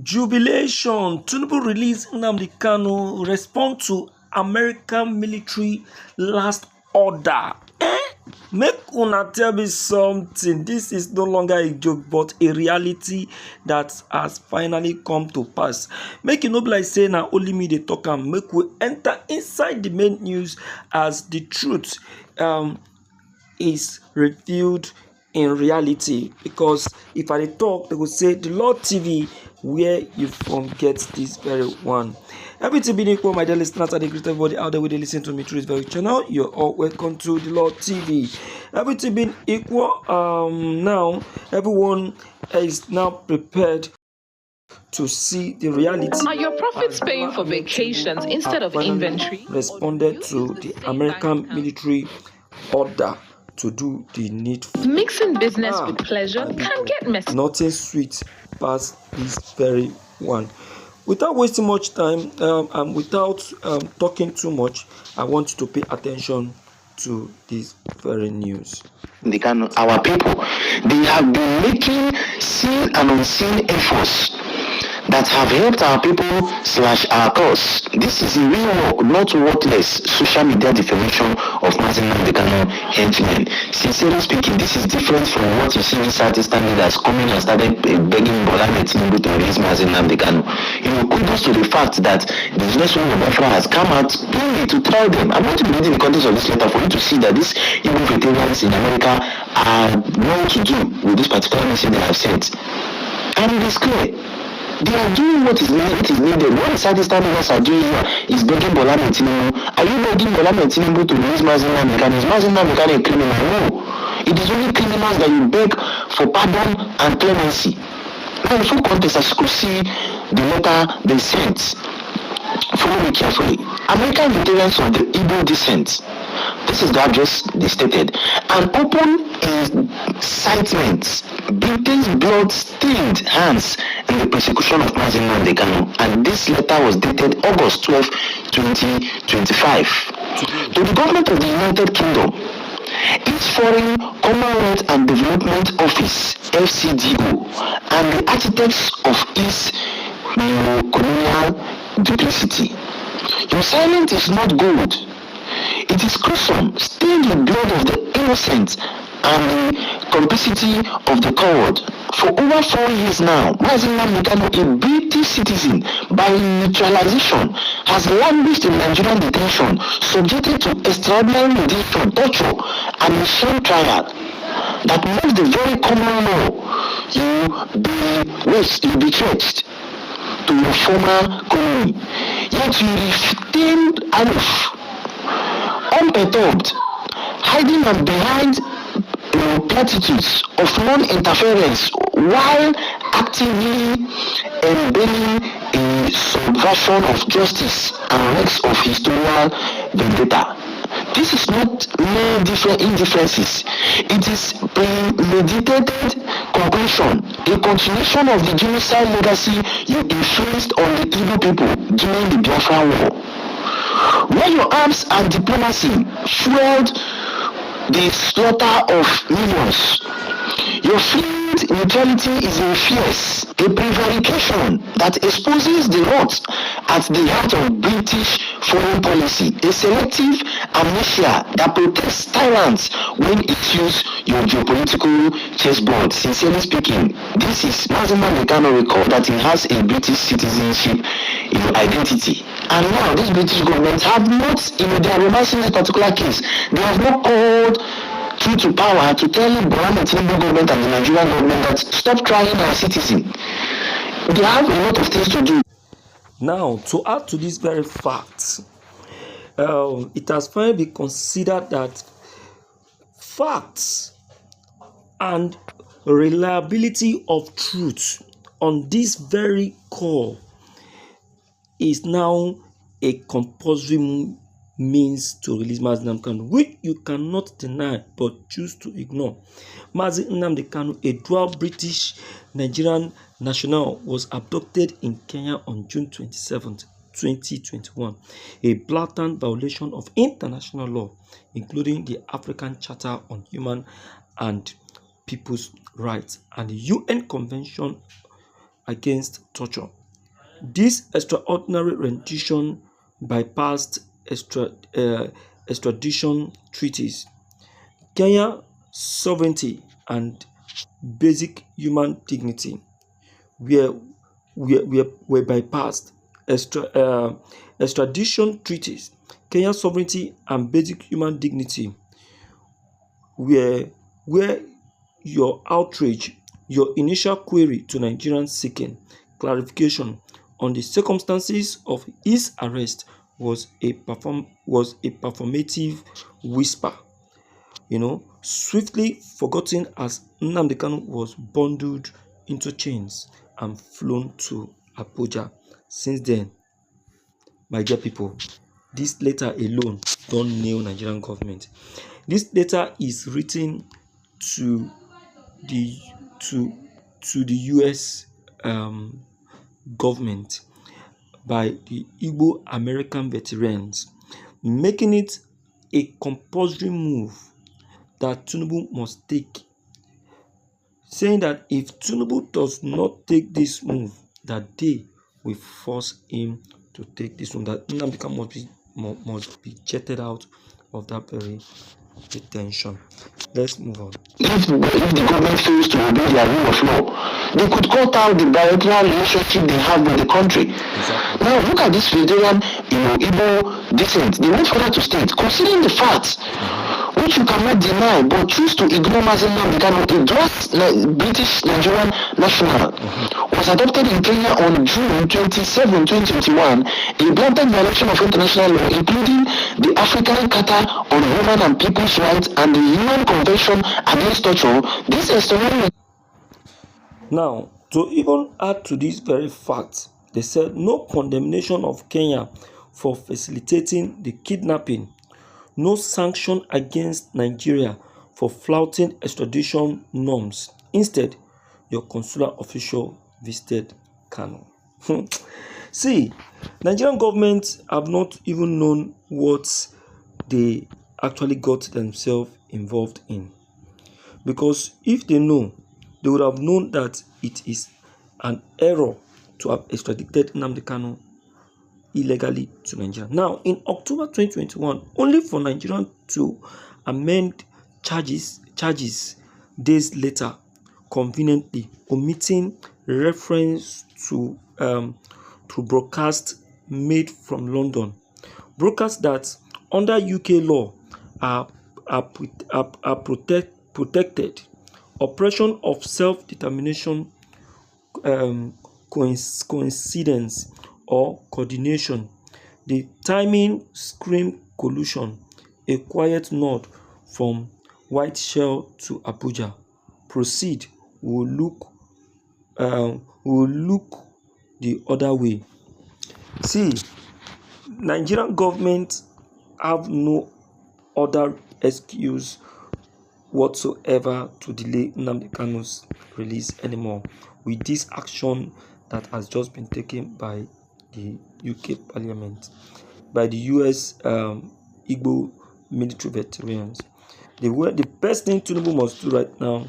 Jubilation. Tinubu released Nnamdi Kanu respond to American military last order. Make una tell me something. This is no longer a joke, but a reality that has finally come to pass. Make it no be like say na only me dey talk am. Make we enter inside the main news as the truth is revealed in reality. Because if I dey talk, they go say the Lord TV, where you from get this very one. Everything being equal, my dear listeners, and the great everybody out there where they listen to me through this very channel, you're all welcome to the Lord TV. Everything being equal, now everyone is now prepared to see the reality. Are your profits paying for vacations instead of inventory? Responded to the American military order to do the needful. Mixing business with pleasure can get messy. Nothing sweet past this very one. Without wasting much time and without talking too much, I want you to pay attention to this very news. Our people, they have been making seen and unseen efforts that have helped our people / our cause. This is a real work, not worthless social media defamation of Nnamdi Kanu henchmen. Sincerely speaking, this is different from what you see inside Eastern leaders coming and started begging Bola Tinubu to release Nnamdi Kanu. Kudos to the fact that the businesswoman of Biafra has come out plainly to tell them. I'm going to be reading the context of this letter for you to see that these Igbo veterans in America are well to do with this particular message they have sent. And it is clear. They are doing what is needed. What Southeastern leaders are doing here is begging Bola Tinubu. Are you begging Bola Tinubu to release Nnamdi Kanu? Is Nnamdi Kanu a criminal? No. It is only criminals that you beg for pardon and clemency. Now, in full context, as you could see the letter they sent, follow me carefully. American veterans of the Igbo descent. This is the address they stated. An open incitement, beaten blood-stained hands in the persecution of Nnamdi Kanu. And this letter was dated August 12, 2025. To the government of the United Kingdom, its Foreign, Commonwealth and Development Office, FCDO, and the architects of its colonial duplicity. Your silence is not gold. It is gruesome, stained with blood of the innocent and the complicity of the coward. For over 4 years now, Nnamdi Kanu, a British citizen, by naturalization, has languished in Nigerian detention, subjected to extraordinary detention, torture, and a sham trial that makes the very common law you be stretched to your former colony. Yet you retained aloof, unperturbed, hiding behind platitudes of non-interference while actively embedding a subversion of justice and wrecks of historical vendetta. This is not mere indifferences. It is premeditated conclusion, a continuation of the genocide legacy you inflicted on the Igbo people during the Biafra War. Where your arms and diplomacy fueled the slaughter of millions, your fleet neutrality is a fierce, a prevarication that exposes the rot at the heart of British foreign policy, a selective amnesia that protects tyrants when it uses your geopolitical chessboard. Sincerely speaking, this is Nnamdi Kanu record that he has a British citizenship identity. And now this British government have not, they are romancing this particular case. They have not called through to power to tell the Tinubu government and the Nigerian government that stop trying our citizen. They have a lot of things to do. Now, to add to this very fact, it has finally been considered that facts and reliability of truth on this very core is now a compulsory means to release Nnamdi Kanu, which you cannot deny but choose to ignore. Nnamdi Kanu, a dual British Nigerian national, was abducted in Kenya on June 27, 2021, a blatant violation of international law, including the African Charter on Human and People's Rights and the UN Convention against torture. This extraordinary rendition bypassed extradition treaties. Kenya's sovereignty and basic human dignity were bypassed. Extradition treaties, Kenya's sovereignty and basic human dignity were where your outrage, your initial query to Nigerians seeking clarification on the circumstances of his arrest was a performative whisper, swiftly forgotten as Nnamdi Kanu was bundled into chains and flown to Abuja. Since then, my dear people, this letter alone don't nail Nigerian government. This letter is written to the US government by the Igbo American veterans, making it a compulsory move that Tinubu must take, saying that if Tinubu does not take this move, that they will force him to take this one, that Nnamdi Kanu must be jetted out of that very detention. Let's move on. If the government fails to obey their rule of law, they could cut out the bilateral relationship they have with the country. Exactly. Now look at this Nigerian, Igbo descent. They went further to state, considering the facts, which you cannot deny, but choose to ignore Nnamdi Kanu. A draft British Nigerian national was adopted in Kenya on June 27, 2021, a blatant violation of international law, including the African Charter on Women and People's Rights and the UN Convention Against Torture. This extraordinary. Now, to even add to this very fact, they said no condemnation of Kenya for facilitating the kidnapping, no sanction against Nigeria for flouting extradition norms. Instead, your consular official visited Kanu. See, Nigerian government have not even known what they actually got themselves involved in. Because if they know, they would have known that it is an error to have extradited Nnamdi Kanu illegally to Nigeria. Now, in October 2021, only for Nigeria to amend charges days later, conveniently omitting reference to broadcast made from London. Broadcasts that under UK law are protected. Oppression of self-determination, coincidence or coordination. The timing screamed collusion. A quiet nod from Whiteshell to Abuja. Proceed. Will look the other way. See, Nigerian government have no other excuse whatsoever to delay Nnamdi Kanu's release anymore with this action that has just been taken by the UK Parliament, by the US Igbo military veterans. The best thing Tinubu must do right now